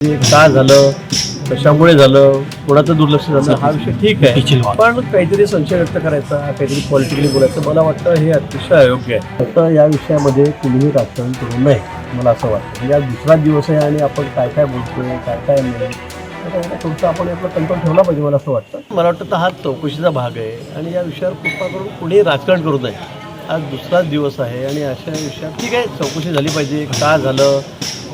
का झालं, कशामुळे झालं, कोणाचं दुर्लक्ष झालं हा विषय ठीक आहे, पण काहीतरी संशय व्यक्त करायचा, काहीतरी पॉलिटिकली बोलायचं मला वाटतं हे अतिशय अयोग्य आहे. फक्त या विषयामध्ये कुणीही राजकारण करू नये मला असं वाटतं. म्हणजे आज दुसरा दिवस आहे आणि आपण काय काय बोलतोय काय काय नाही थोडंसं आपण आपला कंट्रोल ठेवला पाहिजे मला असं वाटतं. मला वाटतं हा चौकशीचा भाग आहे आणि या विषयावर कृपा करून कुणीही राजकारण करू नये. आज दुसराच दिवस आहे आणि अशा विषयात ठीक आहे चौकशी झाली पाहिजे, का झालं,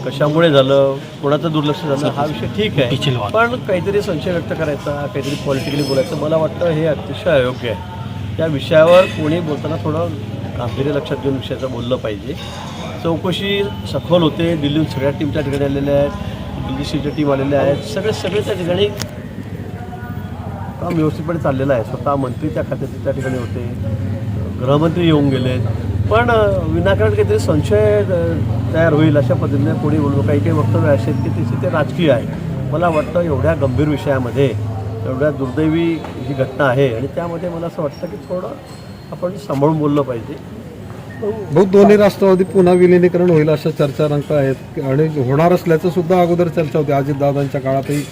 कशामुळे झालं, कोणाचं दुर्लक्ष झालं हा विषय ठीक आहे, पण काहीतरी संशय व्यक्त करायचा, काहीतरी पॉलिटिकली बोलायचं मला वाटतं हे अतिशय अयोग्य आहे. या विषयावर कोणी बोलताना थोडं गांभीर्य लक्षात घेऊन विषयाचं बोललं पाहिजे. चौकशी सखोल होते, दिल्लीहून सगळ्या टीम त्या ठिकाणी आलेल्या आहेत, दिल्लीच्या टीम आलेल्या आहेत, सगळे त्या ठिकाणी काम व्यवस्थितपणे चाललेलं आहे. स्वतः मंत्री त्या खात्याचे त्या ठिकाणी होते, गृहमंत्री येऊन गेले, पण विनाकारण काहीतरी संशय तयार होईल अशा पद्धतीने कोणी बोलू. काही वक्तव्य असे आहेत की ते राजकीय आहे. मला वाटतं एवढ्या गंभीर विषयामध्ये एवढ्या दुर्दैवी ही घटना आहे आणि त्यामध्ये मला असं वाटतं की थोडं आपण सांभाळून बोललं पाहिजे. बहुत दोन्ही राष्ट्रवादी पुन्हा विलिनीकरण होईल अशा चर्चा रंगत आहेत आणि होणार असल्याचं सुद्धा अगोदर चर्चा होती. अजितदादांच्या काळातही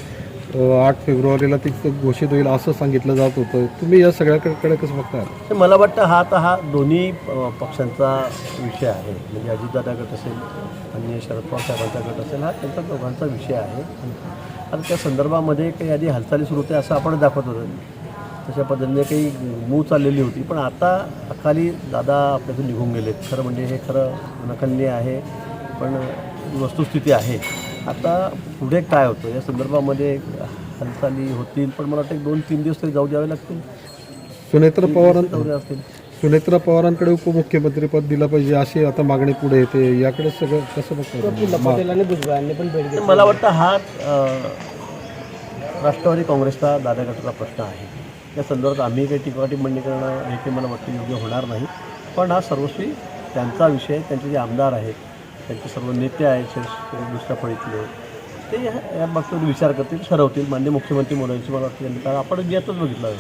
8 फेब्रुवारीला ती घोषित होईल असं सांगितलं जात होतं. तुम्ही या सगळ्याकडे कसं बघता? मला वाटतं हा दोन्ही पक्षांचा विषय आहे. म्हणजे अजितदादा गट असेल आणि शरद पवार साहेबांचा गट असेल हा त्यांचा दोघांचा विषय आहे. आता त्या संदर्भामध्ये काही आधी हालचाली सुरू होते असं आपण दाखवत होतो, तशा पद्धतीने काही मूव चाललेली होती, पण आता अकाली दादा आपल्यातून निघून गेलेत. खरं म्हणजे हे खरं नखन्य आहे, पण वस्तुस्थिती आहे. आता पुढे काय होतं या संदर्भामध्ये हालचाली होतील, पण मला वाटतं 2-3 दिवस तरी जाऊ द्यावे लागतील. सुनेत्रा पवारांकडे उपमुख्यमंत्रीपद दिलं पाहिजे अशी आता मागणी पुढे येते. याकडे सगळं कसं बघतो? मला वाटतं हा राष्ट्रवादी काँग्रेसचा दादा गटाचा प्रश्न आहे. या संदर्भात आम्ही काही टिप्पणी करणं हे काही मला वाटतं योग्य होणार नाही, पण हा सर्वस्वी त्यांचा विषय. त्यांचे जे आमदार आहेत, त्यांचे सर्व नेते आहेत दुसऱ्या फळीतले, ते या बाबतीत विचार करतील, ठरवतील. माननीय मुख्यमंत्री मोदयांची मला वाटतं त्यांनी, कारण आपण यातच बघितलं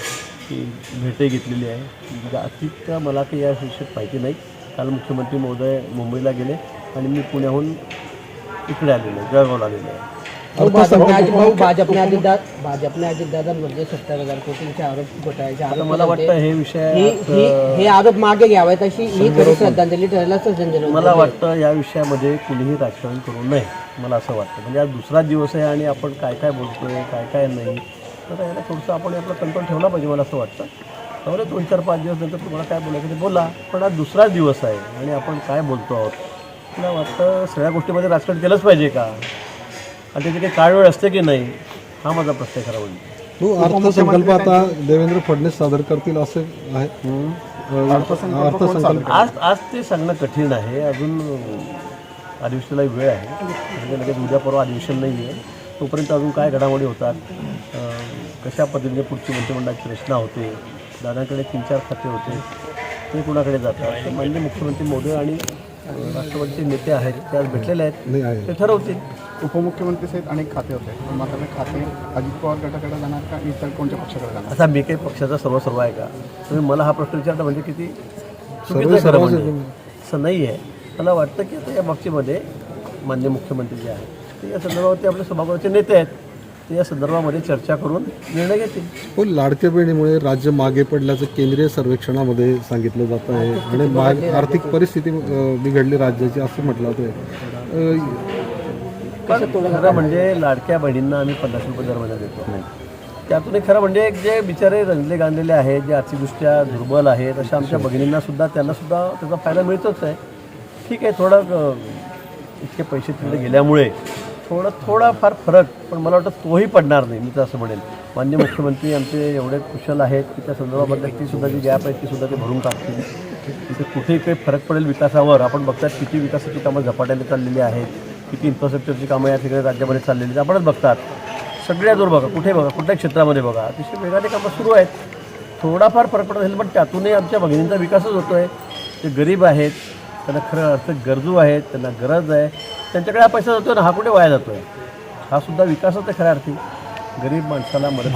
की भेटही घेतलेली आहे. जागतिक मला काही या विषयात माहिती नाही. काल मुख्यमंत्री महोदय मुंबईला गेले आणि मी पुण्याहून इकडे आलेलो आहे, जळगावला आलेलो आहे. भाजपने अजितदादांमध्ये 70,000 कोटींचे आरोप घोटाळ्याचे आरोप. मला वाटतं हे विषय हे आरोप मागे घ्यावेत अशी ही श्रद्धांजली ठरायला सज्जन. मला वाटतं या विषयामध्ये कुणीही राजकारण करू नये मला असं वाटतं. म्हणजे आज दुसरा दिवस आहे आणि आपण काय काय बोलतोय काय काय नाही, तर याला थोडंसं आपण आपला कंट्रोल ठेवला पाहिजे मला असं वाटतं. त्यामुळे 2-4-5 दिवस नंतर तुम्हाला काय बोलायचं ते बोला, पण आज दुसरा दिवस आहे आणि आपण काय बोलतो आहोत. मला वाटतं सगळ्या गोष्टीमध्ये राजकारण केलंच पाहिजे का, आणि त्याची काही काळवेळ असते की नाही हा माझा प्रश्न आहे खरा म्हणजे. अर्थसंकल्प आता देवेंद्र फडणवीस सादर करतील असं आहे. अर्थसंकल्प आज ते सांगणं कठीण आहे. अजून अधिवेशनाला वेळ आहे, म्हणजे लगेच उद्या परवा अधिवेशन नाही आहे. तोपर्यंत अजून काय घडामोडी होतात, कशा पद्धतीने पुढची मंत्रिमंडळाची रचना होते, दादांकडे 3-4 खाते होते ते कुणाकडे जातात. माननीय मुख्यमंत्री मोदी आणि राष्ट्रवादीचे नेते आहेत ते आज भेटलेले आहेत, ते ठरवतील. उपमुख्यमंत्री सहित अनेक खाते होते, पण मात्र ते खाते अजित पवार गटाकडे जाणार का इतर कोणत्या पक्षाकडे जाणार? आता मी काही पक्षाचा सर्व आहे का? तुम्ही मला हा प्रश्न विचारता म्हणजे किती चुकीचं खरं म्हणजे असं नाही आहे. मला वाटतं की आता या बाबतीमध्ये माननीय मुख्यमंत्री जे आहेत ते या संदर्भावरती आपले सभागृहाचे नेते आहेत, ते या संदर्भामध्ये चर्चा करून निर्णय घेतील. हो, लाडक्या बहिणीमुळे राज्य मागे पडल्याचं केंद्रीय सर्वेक्षणामध्ये सांगितलं जात आहे आणि आर्थिक परिस्थिती बिघडली राज्याची असं म्हटलं होतं. पण खरं म्हणजे लाडक्या बहिणींना आम्ही 50 रुपये दर महिना देतो. त्यातून खरं म्हणजे जे बिचारे रंजले गांधलेले आहेत, जे आर्थिकदृष्ट्या दुर्बल आहेत, अशा आमच्या भगिनींनासुद्धा त्यांनासुद्धा त्याचा फायदा मिळतोच आहे. ठीक आहे, थोडं इतके पैसे तिकडे गेल्यामुळे थोडाफार फरक, पण मला वाटतं तोही पडणार नाही. मी तर असं म्हणेल माननीय मुख्यमंत्री आमचे एवढे कुशल आहेत की त्या संदर्भाबद्दल तीसुद्धा जी गॅप आहे तीसुद्धा ते भरून टाकतील. तिथे कुठेही काही फरक पडेल विकासावर. आपण बघतात किती विकासाची कामं झपाट्याने चाललेली आहेत, किती इन्फ्रास्ट्रक्चरची कामं या ठिकाणी राज्यामध्ये चाललेली आहेत. आपणच बघतात सगळ्याजवळ बघा, कुठे बघा, कुठल्याही क्षेत्रामध्ये बघा, अतिशय वेगाने कामं सुरू आहेत. थोडाफार फरक पडत असेल, पण त्यातूनही आमच्या भगिनींचा विकासच होतो आहे. ते गरीब आहेत, त्यांना खरं अर्थ गरजू आहेत, त्यांना गरज आहे, त्यांच्याकडे हा पैसा जातो ना, हा कुठे वाया जातो आहे. हा सुद्धा विकासच आहे खऱ्या अर्थी. गरीब माणसाला मदत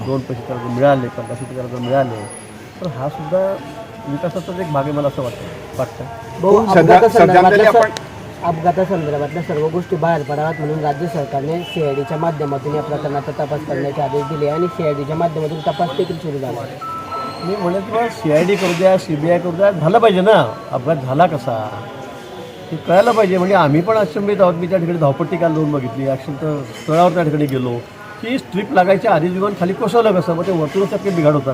2 पैसे कर्ज मिळाले, 50 रुपये कर्ज मिळाले, तर हा सुद्धा विकासाचाच एक भाग आहे मला असं वाटतं. अपघातासंदर्भातल्या सर्व गोष्टी बाहेर पडाव्यात म्हणून राज्य सरकारने CIDच्या माध्यमातून या प्रकरणाचा तपास करण्याचे आदेश दिले आणि CIDच्या माध्यमातून तपास देखील सुरू झाला. मी म्हणत मग CID करू द्या, CBI करू द्या, झालं पाहिजे ना. अपघात झाला कसा हे कळायला पाहिजे. म्हणजे आम्ही पण अचंबित आहोत. मी त्या ठिकाणी धावपट्टी काल लावून बघितली, ॲक्शन स्थळावर त्या ठिकाणी गेलो की स्ट्रीप लागायच्या आधीच विमान खाली कोसळलं कसं. मग ते वरतूनच काही बिघाड होता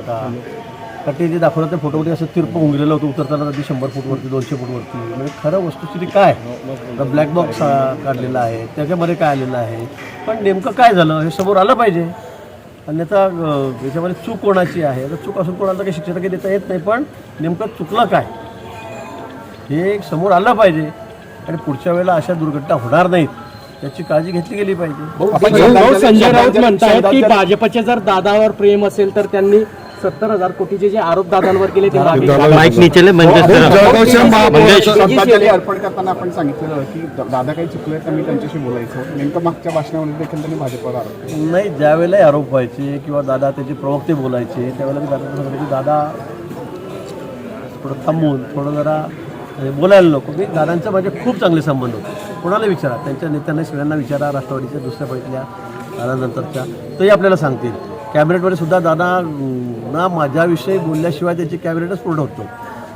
का ते जे दाखवलं त्या फोटोमध्ये असं तिरपं होऊन गेलेलं होतं उतरताना अगदी 100 फूटवरती 200 फूटवरती. म्हणजे खरं वस्तुस्थिती काय, ब्लॅक बॉक्स काढलेला आहे त्याच्यामध्ये काय आलेलं आहे, पण नेमकं काय झालं हे समोर आलं पाहिजे. अन्यथा याच्यामध्ये चूक कोणाची आहे, तर चूक असून कोणाला काही शिक्षा काही देता येत नाही, पण नेमकं चुकलं काय हे समोर आलं पाहिजे आणि पुढच्या वेळेला अशा दुर्घटना होणार नाहीत त्याची काळजी घेतली गेली पाहिजे. संजय राऊत म्हणतायत की भाजपचे जर दादावर प्रेम असेल तर त्यांनी 70,000 कोटीचे जे आरोप दादांवर केले ते मागे श्रद्धांजली अर्पण करताना आपण सांगितलेलं की दादा काही चुकले तर मी त्यांच्याशी बोलायचो. नेमकं मागच्या भाषणामध्ये देखील त्यांनी भाजपवर आरोप केले. नाही, ज्यावेळेला आरोप व्हायचे किंवा दादा त्याचे प्रवक्ते बोलायचे त्यावेळेला मी दादा सांगितलं की दादा थोडं थांबून थोडं जरा बोलायला नको. मी दादांचे माझे खूप चांगले संबंध होते. कोणाला विचारा, त्यांच्या नेत्यांना सगळ्यांना विचारा, राष्ट्रवादीच्या दुसऱ्या पहिल्या दादानंतरच्या, तरी आपल्याला सांगतील. कॅबिनेटमध्ये सुद्धा दादा ना माझ्याविषयी बोलल्याशिवाय त्याची कॅबिनेटच पूर्ण होतो.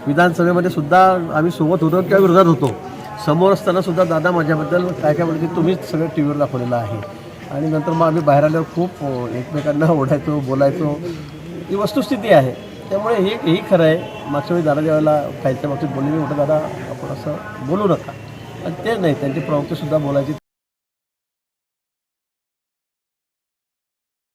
विधानसभेमध्ये सुद्धा आम्ही सोबत होतो किंवा विरोधात होतो. समोर असताना सुद्धा दादा माझ्याबद्दल काय काय बोलते तुम्हीच सगळं टी व्हीवर दाखवलेलं आहे. आणि नंतर मग आम्ही बाहेर आल्यावर खूप एकमेकांना ओढायचो, बोलायचो. ही वस्तुस्थिती आहे. त्यामुळे हेही खरं आहे. मागच्या वेळी दादा ज्यावेळेला खायच्या बाबतीत बोलले मी म्हटलं दादा आपण असं बोलू नका, आणि ते नाही त्यांचे प्रवक्तेसुद्धा बोलायचे